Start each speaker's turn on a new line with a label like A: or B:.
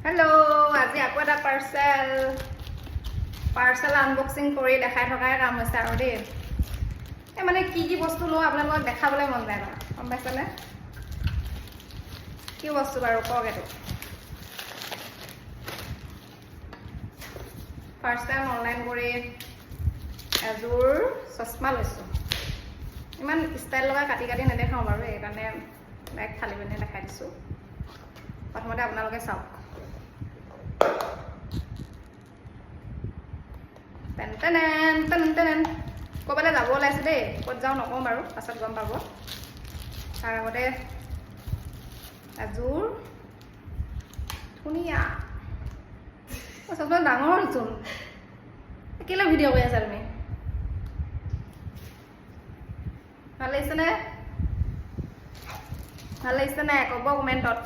A: hello আজি আকৌ এটা পাৰ্সেল আনবক্সিং কৰি দেখাই থকাৰ কাম হৈছে আৰু দেই এই মানে কি বস্তু লো আপোনালোকক দেখাবলৈ মন যায় না গম পাইছানে কি বস্তু বাৰু কওক এটো ফাৰ্স্ট টাইম অনলাইন কৰি এজোৰ চশমা লৈছো ইমান ষ্টাইল লগা কাটি নেদেখাও বাৰু এই কাৰণে ডাইৰেক্ট খালি পিনে দেখাই দিছো প্ৰথমতে আপোনালোকে চাওক ক'বালে যাব ওলাইছে দেই ক'ত যাও নকওঁ বাৰু পাছত গম পাব তাৰ আগতে এজোৰ ধুনীয়া চশমা ডাঙৰ চোন কেলে ভিডিঅ' কৰি আছা তুমি ভাল লাগিছে নে ক'ব কমেণ্টত